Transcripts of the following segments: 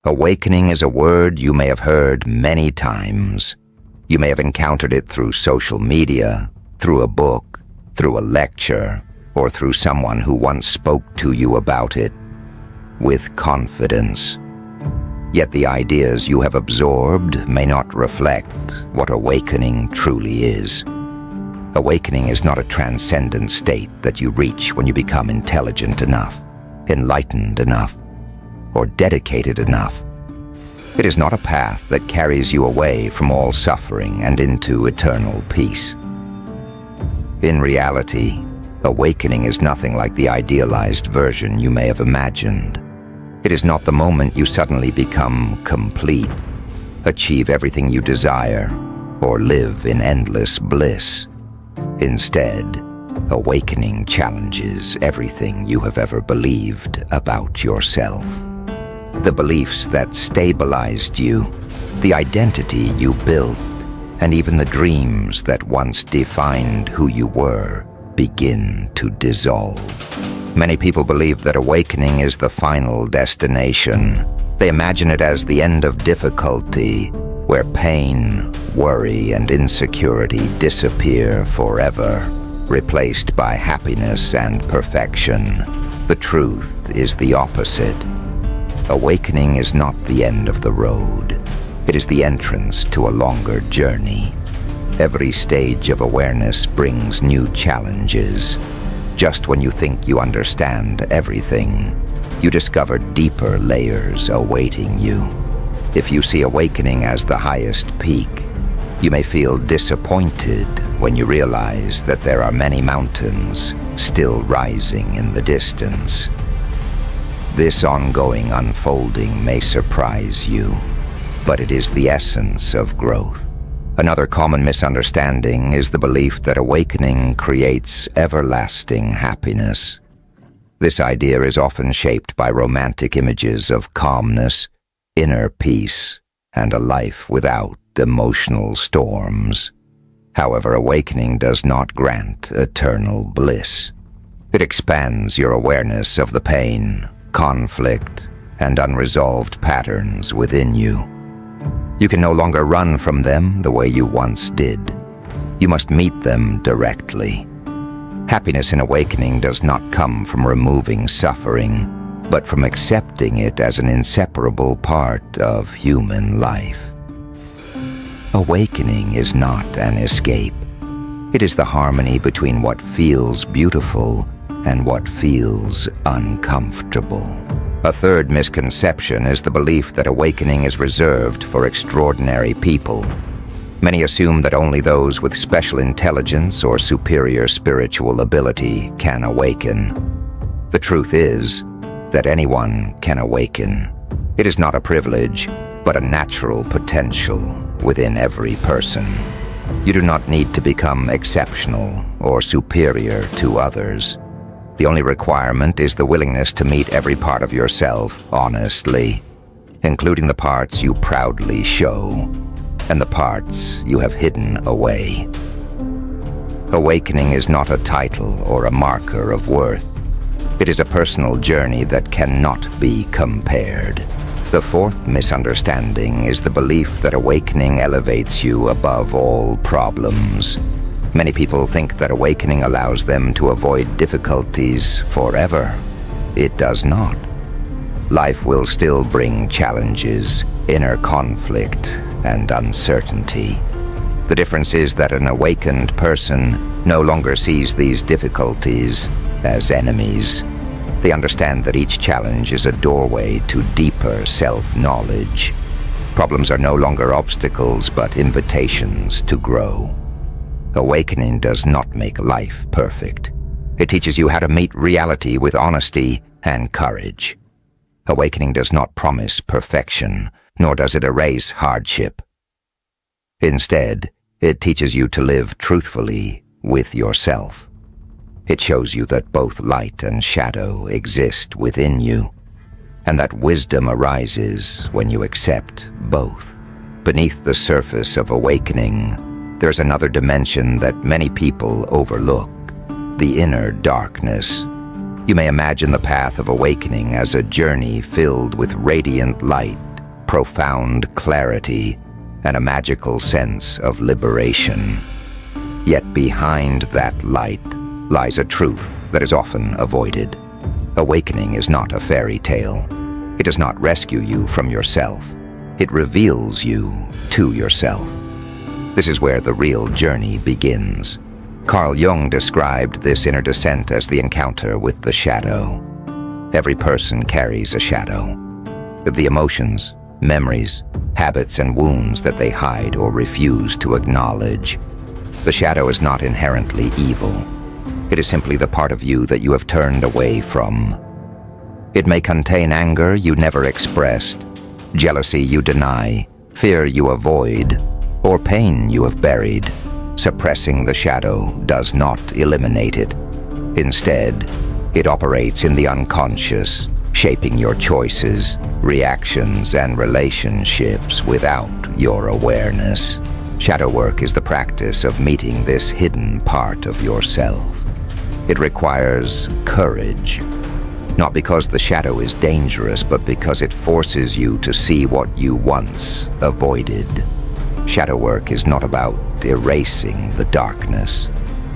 Awakening is a word you may have heard many times. You may have encountered it through social media, through a book, through a lecture, or through someone who once spoke to you about it with confidence. Yet the ideas you have absorbed may not reflect what awakening truly is. Awakening is not a transcendent state that you reach when you become intelligent enough, enlightened enough, or dedicated enough. It is not a path that carries you away from all suffering and into eternal peace. In reality, awakening is nothing like the idealized version you may have imagined. It is not the moment you suddenly become complete, achieve everything you desire, or live in endless bliss. Instead, awakening challenges everything you have ever believed about yourself. The beliefs that stabilized you, the identity you built, and even the dreams that once defined who you were begin to dissolve. Many people believe that awakening is the final destination. They imagine it as the end of difficulty, where pain, worry, and insecurity disappear forever, replaced by happiness and perfection. The truth is the opposite. Awakening is not the end of the road. It is the entrance to a longer journey. Every stage of awareness brings new challenges. Just when you think you understand everything, you discover deeper layers awaiting you. If you see awakening as the highest peak, you may feel disappointed when you realize that there are many mountains still rising in the distance. This ongoing unfolding may surprise you, but it is the essence of growth. Another common misunderstanding is the belief that awakening creates everlasting happiness. This idea is often shaped by romantic images of calmness, inner peace, and a life without emotional storms. However, awakening does not grant eternal bliss. It expands your awareness of the pain, conflict, and unresolved patterns within you. You can no longer run from them the way you once did. You must meet them directly. Happiness in awakening does not come from removing suffering, but from accepting it as an inseparable part of human life. Awakening is not an escape. It is the harmony between what feels beautiful and what feels uncomfortable. A third misconception is the belief that awakening is reserved for extraordinary people. Many assume that only those with special intelligence or superior spiritual ability can awaken. The truth is that anyone can awaken. It is not a privilege, but a natural potential within every person. You do not need to become exceptional or superior to others. The only requirement is the willingness to meet every part of yourself honestly, including the parts you proudly show and the parts you have hidden away. Awakening is not a title or a marker of worth. It is a personal journey that cannot be compared. The fourth misunderstanding is the belief that awakening elevates you above all problems. Many people think that awakening allows them to avoid difficulties forever. It does not. Life will still bring challenges, inner conflict, and uncertainty. The difference is that an awakened person no longer sees these difficulties as enemies. They understand that each challenge is a doorway to deeper self-knowledge. Problems are no longer obstacles, but invitations to grow. Awakening does not make life perfect. It teaches you how to meet reality with honesty and courage. Awakening does not promise perfection, nor does it erase hardship. Instead, it teaches you to live truthfully with yourself. It shows you that both light and shadow exist within you, and that wisdom arises when you accept both. Beneath the surface of awakening, there's another dimension that many people overlook, the inner darkness. You may imagine the path of awakening as a journey filled with radiant light profound clarity, and a magical sense of liberation. Yet behind that light lies a truth that is often avoided. Awakening is not a fairy tale. It does not rescue you from yourself. It reveals you to yourself. This is where the real journey begins. Carl Jung described this inner descent as the encounter with the shadow. Every person carries a shadow. The emotions, memories, habits, and wounds that they hide or refuse to acknowledge. The shadow is not inherently evil. It is simply the part of you that you have turned away from. It may contain anger you never expressed, jealousy you deny, fear you avoid, or pain you have buried. Suppressing the shadow does not eliminate it. Instead, it operates in the unconscious, shaping your choices, reactions, and relationships without your awareness. Shadow work is the practice of meeting this hidden part of yourself. It requires courage, not because the shadow is dangerous, but because it forces you to see what you once avoided. Shadow work is not about erasing the darkness.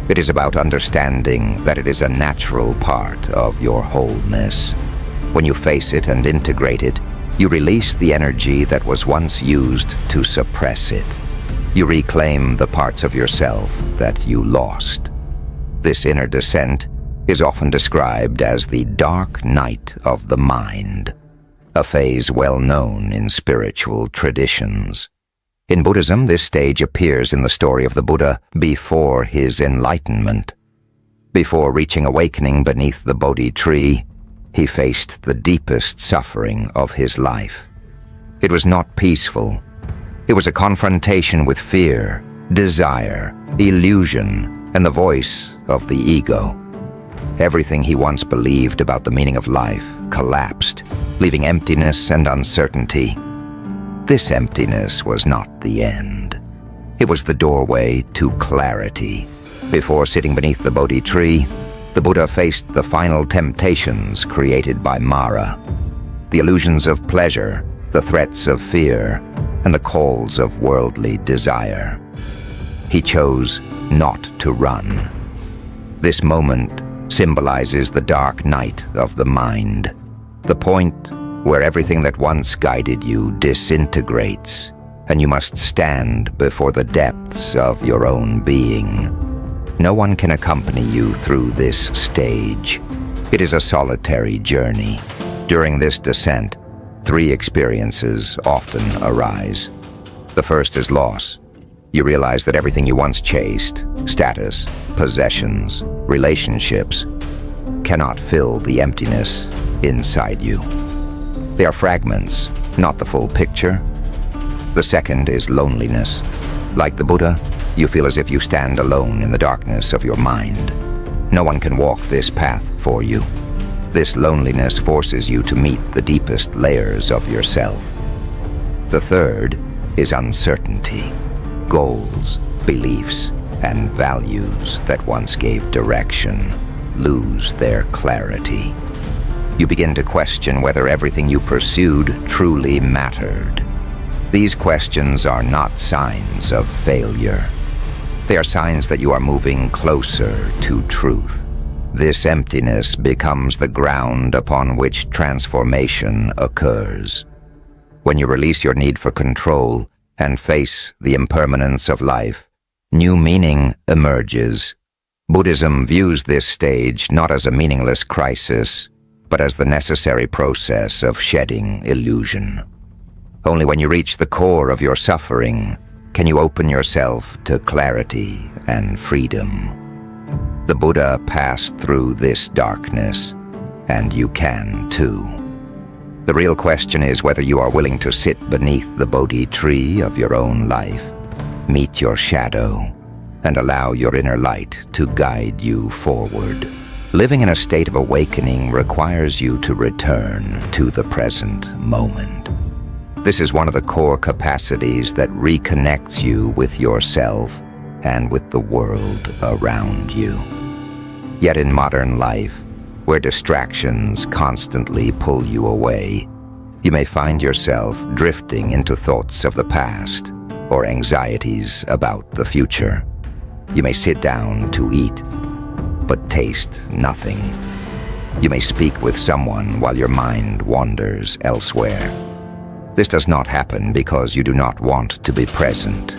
It is about understanding that it is a natural part of your wholeness. When you face it and integrate it, you release the energy that was once used to suppress it. You reclaim the parts of yourself that you lost. This inner descent is often described as the dark night of the mind, a phase well known in spiritual traditions. In Buddhism, this stage appears in the story of the Buddha before his enlightenment. Before reaching awakening beneath the Bodhi tree, he faced the deepest suffering of his life. It was not peaceful. It was a confrontation with fear, desire, illusion, and the voice of the ego. Everything he once believed about the meaning of life collapsed, leaving emptiness and uncertainty. This emptiness was not the end. It was the doorway to clarity. Before sitting beneath the Bodhi tree, the Buddha faced the final temptations created by Mara, the illusions of pleasure, the threats of fear, and the calls of worldly desire. He chose not to run. This moment symbolizes the dark night of the mind, the point where everything that once guided you disintegrates, and you must stand before the depths of your own being. No one can accompany you through this stage. It is a solitary journey. During this descent, 3 experiences often arise. The first is loss. You realize that everything you once chased, status, possessions, relationships, cannot fill the emptiness inside you. They are fragments, not the full picture. The second is loneliness. Like the Buddha, you feel as if you stand alone in the darkness of your mind. No one can walk this path for you. This loneliness forces you to meet the deepest layers of yourself. The third is uncertainty. Goals, beliefs, and values that once gave direction lose their clarity. You begin to question whether everything you pursued truly mattered. These questions are not signs of failure. They are signs that you are moving closer to truth. This emptiness becomes the ground upon which transformation occurs. When you release your need for control and face the impermanence of life, new meaning emerges. Buddhism views this stage not as a meaningless crisis, but as the necessary process of shedding illusion. Only when you reach the core of your suffering can you open yourself to clarity and freedom. The Buddha passed through this darkness, and you can too. The real question is whether you are willing to sit beneath the Bodhi tree of your own life, meet your shadow, and allow your inner light to guide you forward. Living in a state of awakening requires you to return to the present moment. This is one of the core capacities that reconnects you with yourself and with the world around you. Yet in modern life, where distractions constantly pull you away, You may find yourself drifting into thoughts of the past or anxieties about the future. You may sit down to eat, but taste nothing. You may speak with someone while your mind wanders elsewhere. This does not happen because you do not want to be present.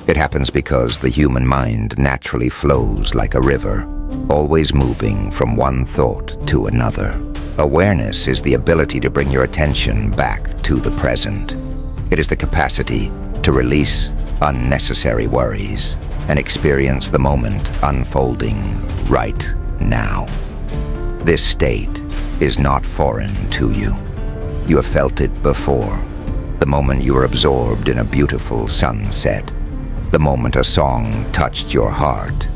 It happens because the human mind naturally flows like a river, always moving from one thought to another. Awareness is the ability to bring your attention back to the present. It is the capacity to release unnecessary worries and experience the moment unfolding right now. This state is not foreign to you. You have felt it before. The moment you were absorbed in a beautiful sunset, the moment a song touched your heart,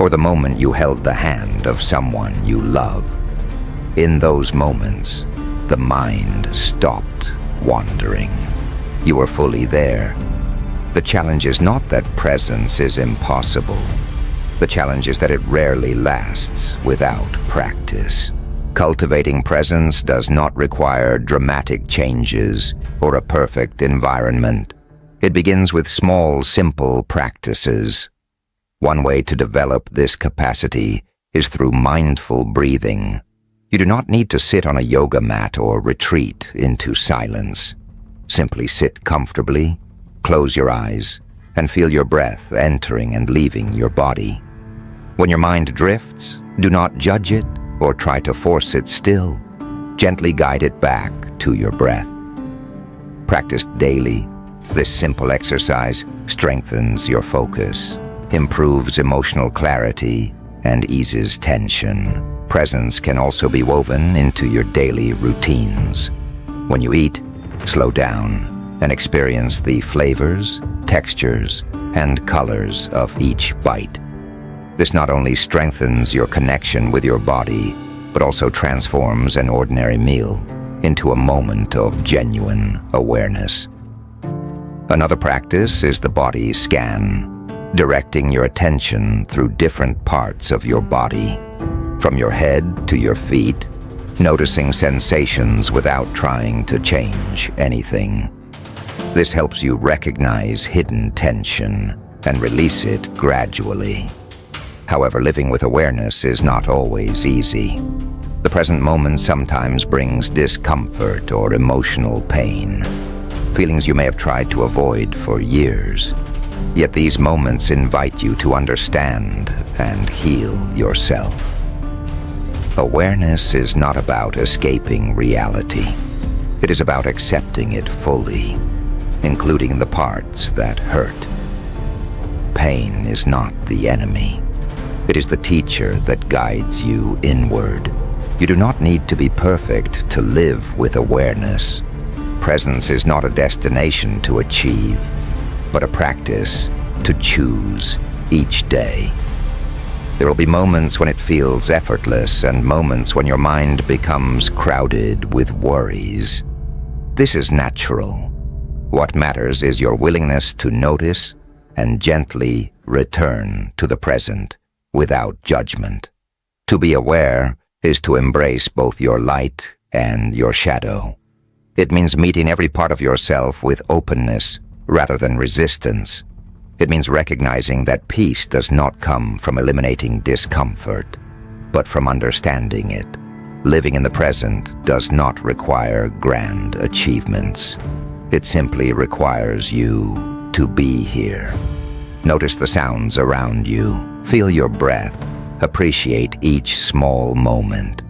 or the moment you held the hand of someone you love. In those moments, the mind stopped wandering. You were fully there. The challenge is not that presence is impossible. The challenge is that it rarely lasts without practice. Cultivating presence does not require dramatic changes or a perfect environment. It begins with small, simple practices. One way to develop this capacity is through mindful breathing. You do not need to sit on a yoga mat or retreat into silence. Simply sit comfortably, close your eyes, and feel your breath entering and leaving your body. When your mind drifts, do not judge it or try to force it still. Gently guide it back to your breath. Practiced daily, this simple exercise strengthens your focus, improves emotional clarity, and eases tension. Presence can also be woven into your daily routines. When you eat, slow down and experience the flavors, textures, and colors of each bite. This not only strengthens your connection with your body, but also transforms an ordinary meal into a moment of genuine awareness. Another practice is the body scan, directing your attention through different parts of your body, from your head to your feet, noticing sensations without trying to change anything. This helps you recognize hidden tension and release it gradually. However, living with awareness is not always easy. The present moment sometimes brings discomfort or emotional pain, feelings you may have tried to avoid for years. Yet these moments invite you to understand and heal yourself. Awareness is not about escaping reality. It is about accepting it fully, including the parts that hurt. Pain is not the enemy. It is the teacher that guides you inward. You do not need to be perfect to live with awareness. Presence is not a destination to achieve, but a practice to choose each day. There will be moments when it feels effortless and moments when your mind becomes crowded with worries. This is natural. What matters is your willingness to notice and gently return to the present without judgment. To be aware is to embrace both your light and your shadow. It means meeting every part of yourself with openness rather than resistance. It means recognizing that peace does not come from eliminating discomfort, but from understanding it. Living in the present does not require grand achievements. It simply requires you to be here. Notice the sounds around you. Feel your breath. Appreciate each small moment.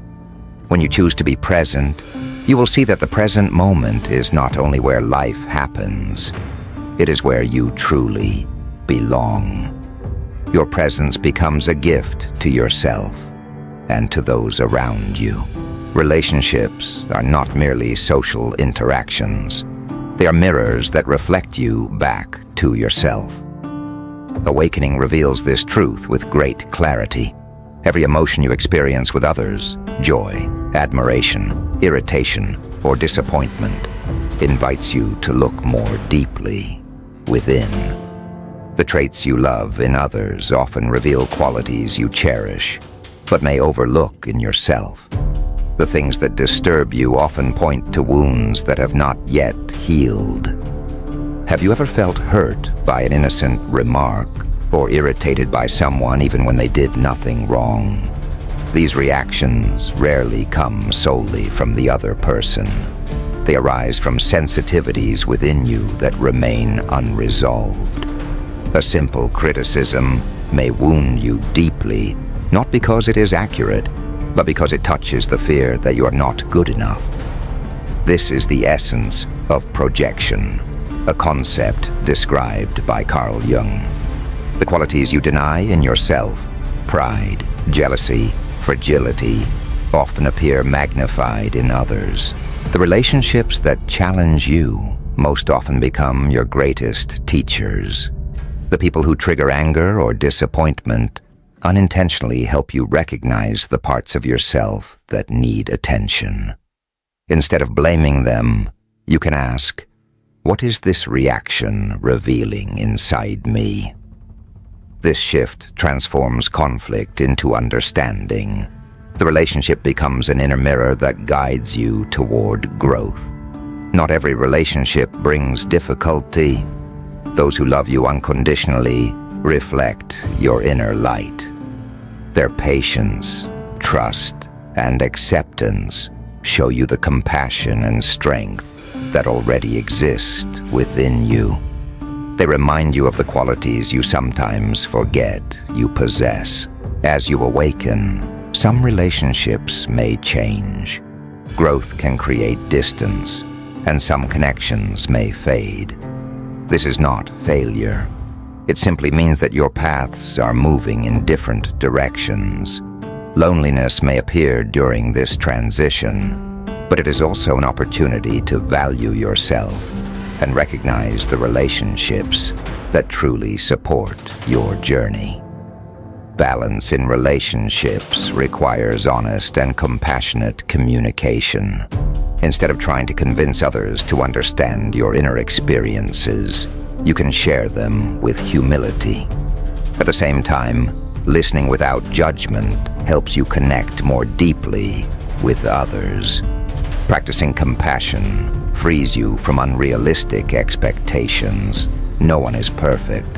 When you choose to be present, you will see that the present moment is not only where life happens, it is where you truly belong. Your presence becomes a gift to yourself and to those around you. Relationships are not merely social interactions. They are mirrors that reflect you back to yourself. Awakening reveals this truth with great clarity. Every emotion you experience with others, joy, admiration, irritation, or disappointment, invites you to look more deeply within. The traits you love in others often reveal qualities you cherish, but may overlook in yourself. The things that disturb you often point to wounds that have not yet healed. Have you ever felt hurt by an innocent remark or irritated by someone even when they did nothing wrong? These reactions rarely come solely from the other person. They arise from sensitivities within you that remain unresolved. A simple criticism may wound you deeply, not because it is accurate, but because it touches the fear that you are not good enough. This is the essence of projection, a concept described by Carl Jung. The qualities you deny in yourself, pride, jealousy, fragility, often appear magnified in others. The relationships that challenge you most often become your greatest teachers. The people who trigger anger or disappointment unintentionally help you recognize the parts of yourself that need attention. Instead of blaming them, you can ask, what is this reaction revealing inside me? This shift transforms conflict into understanding. The relationship becomes an inner mirror that guides you toward growth. Not every relationship brings difficulty. Those who love you unconditionally reflect your inner light. Their patience, trust, and acceptance show you the compassion and strength that already exist within you. They remind you of the qualities you sometimes forget you possess. As you awaken, some relationships may change. Growth can create distance, and some connections may fade. This is not failure. It simply means that your paths are moving in different directions. Loneliness may appear during this transition, but it is also an opportunity to value yourself and recognize the relationships that truly support your journey. Balance in relationships requires honest and compassionate communication. Instead of trying to convince others to understand your inner experiences, you can share them with humility. At the same time, listening without judgment helps you connect more deeply with others. Practicing compassion frees you from unrealistic expectations. No one is perfect.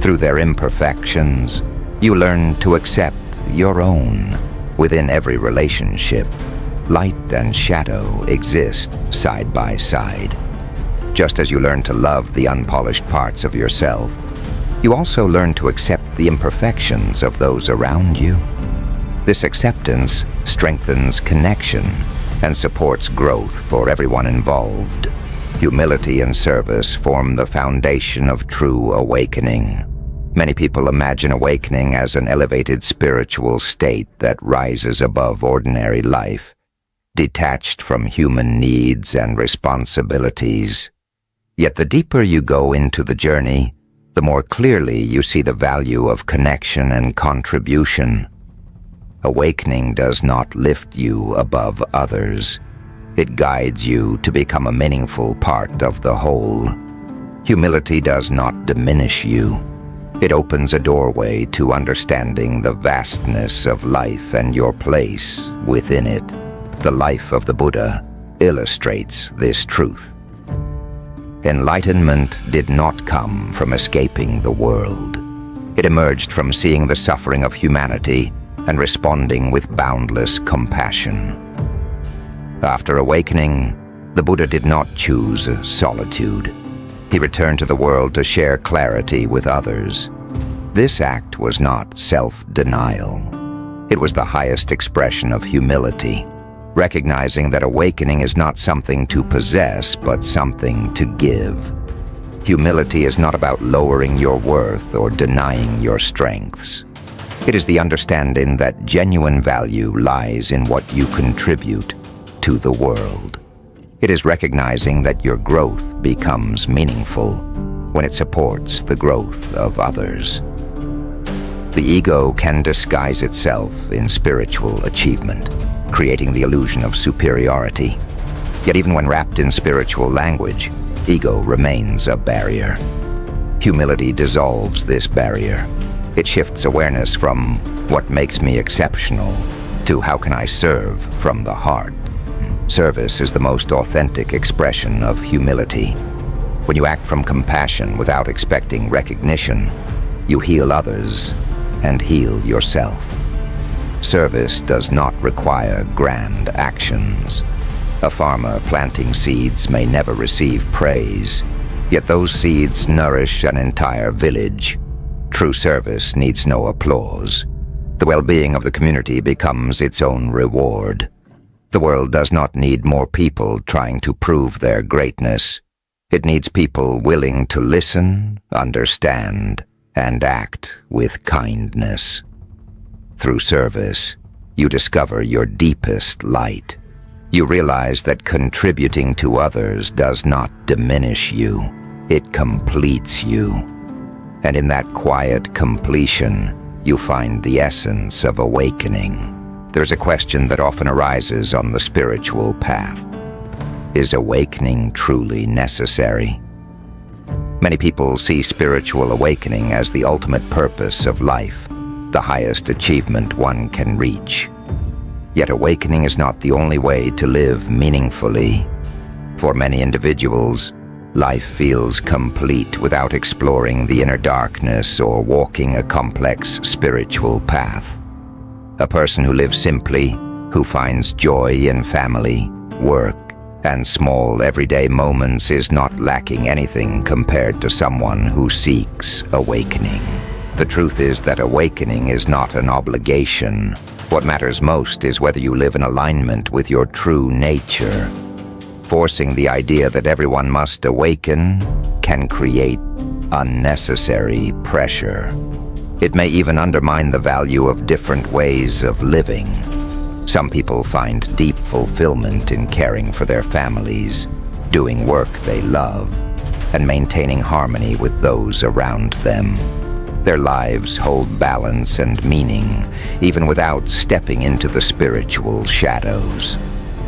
Through their imperfections, you learn to accept your own. Within every relationship, light and shadow exist side by side. Just as you learn to love the unpolished parts of yourself, you also learn to accept the imperfections of those around you. This acceptance strengthens connection and supports growth for everyone involved. Humility and service form the foundation of true awakening. Many people imagine awakening as an elevated spiritual state that rises above ordinary life, detached from human needs and responsibilities. Yet the deeper you go into the journey, the more clearly you see the value of connection and contribution. Awakening does not lift you above others. It guides you to become a meaningful part of the whole. Humility does not diminish you. It opens a doorway to understanding the vastness of life and your place within it. The life of the Buddha illustrates this truth. Enlightenment did not come from escaping the world. It emerged from seeing the suffering of humanity and responding with boundless compassion. After awakening, the Buddha did not choose solitude. He returned to the world to share clarity with others. This act was not self-denial. It was the highest expression of humility, recognizing that awakening is not something to possess, but something to give. Humility is not about lowering your worth or denying your strengths. It is the understanding that genuine value lies in what you contribute to the world. It is recognizing that your growth becomes meaningful when it supports the growth of others. The ego can disguise itself in spiritual achievement, creating the illusion of superiority. Yet even when wrapped in spiritual language, ego remains a barrier. Humility dissolves this barrier. It shifts awareness from what makes me exceptional to how can I serve from the heart. Service is the most authentic expression of humility. When you act from compassion without expecting recognition, you heal others and heal yourself. Service does not require grand actions. A farmer planting seeds may never receive praise, yet those seeds nourish an entire village. True service needs no applause. The well-being of the community becomes its own reward. The world does not need more people trying to prove their greatness. It needs people willing to listen, understand, and act with kindness. Through service, you discover your deepest light. You realize that contributing to others does not diminish you. It completes you. And in that quiet completion, you find the essence of awakening. There's a question that often arises on the spiritual path. Is awakening truly necessary? Many people see spiritual awakening as the ultimate purpose of life, the highest achievement one can reach. Yet awakening is not the only way to live meaningfully. For many individuals, life feels complete without exploring the inner darkness or walking a complex spiritual path. A person who lives simply, who finds joy in family, work, and small everyday moments is not lacking anything compared to someone who seeks awakening. The truth is that awakening is not an obligation. What matters most is whether you live in alignment with your true nature. Forcing the idea that everyone must awaken can create unnecessary pressure. It may even undermine the value of different ways of living. Some people find deep fulfillment in caring for their families, doing work they love, and maintaining harmony with those around them. Their lives hold balance and meaning, even without stepping into the spiritual shadows.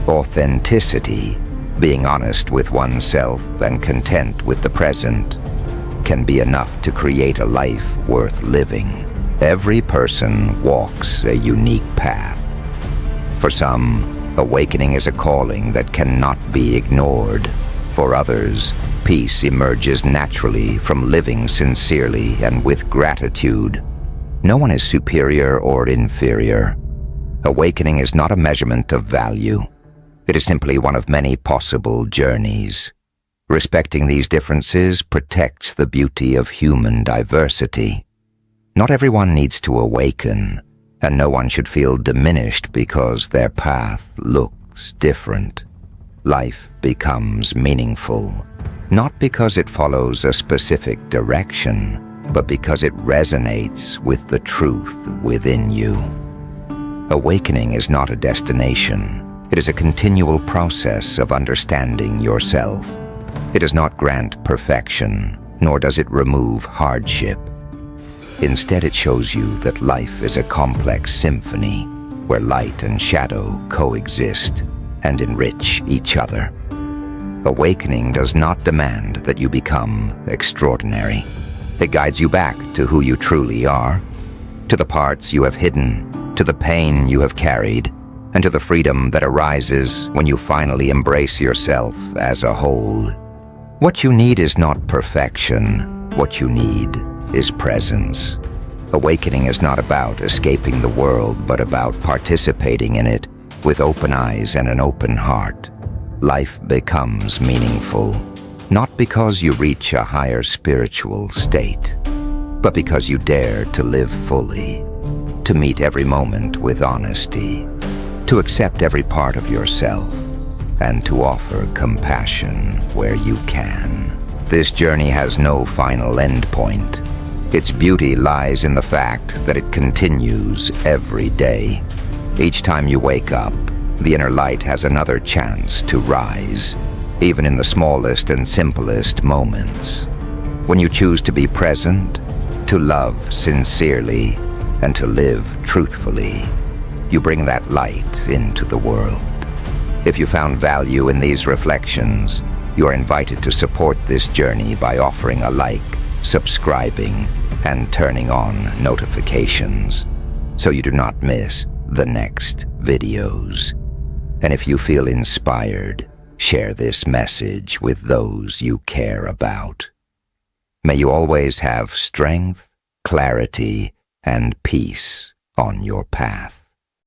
Authenticity, being honest with oneself and content with the present, can be enough to create a life worth living. Every person walks a unique path. For some, awakening is a calling that cannot be ignored. For others, peace emerges naturally from living sincerely and with gratitude. No one is superior or inferior. Awakening is not a measurement of value. It is simply one of many possible journeys. Respecting these differences protects the beauty of human diversity. Not everyone needs to awaken, and no one should feel diminished because their path looks different. Life becomes meaningful, not because it follows a specific direction, but because it resonates with the truth within you. Awakening is not a destination. It is a continual process of understanding yourself. It does not grant perfection, nor does it remove hardship. Instead, it shows you that life is a complex symphony where light and shadow coexist and enrich each other. Awakening does not demand that you become extraordinary. It guides you back to who you truly are, to the parts you have hidden, to the pain you have carried, and to the freedom that arises when you finally embrace yourself as a whole. What you need is not perfection. What you need is presence. Awakening is not about escaping the world, but about participating in it with open eyes and an open heart. Life becomes meaningful, not because you reach a higher spiritual state, but because you dare to live fully, to meet every moment with honesty, to accept every part of yourself, and to offer compassion where you can. This journey has no final endpoint. Its beauty lies in the fact that it continues every day. Each time you wake up, the inner light has another chance to rise, even in the smallest and simplest moments. When you choose to be present, to love sincerely, and to live truthfully, you bring that light into the world. If you found value in these reflections, you are invited to support this journey by offering a like, subscribing, and turning on notifications so you do not miss the next videos. And if you feel inspired, share this message with those you care about. May you always have strength, clarity, and peace on your path.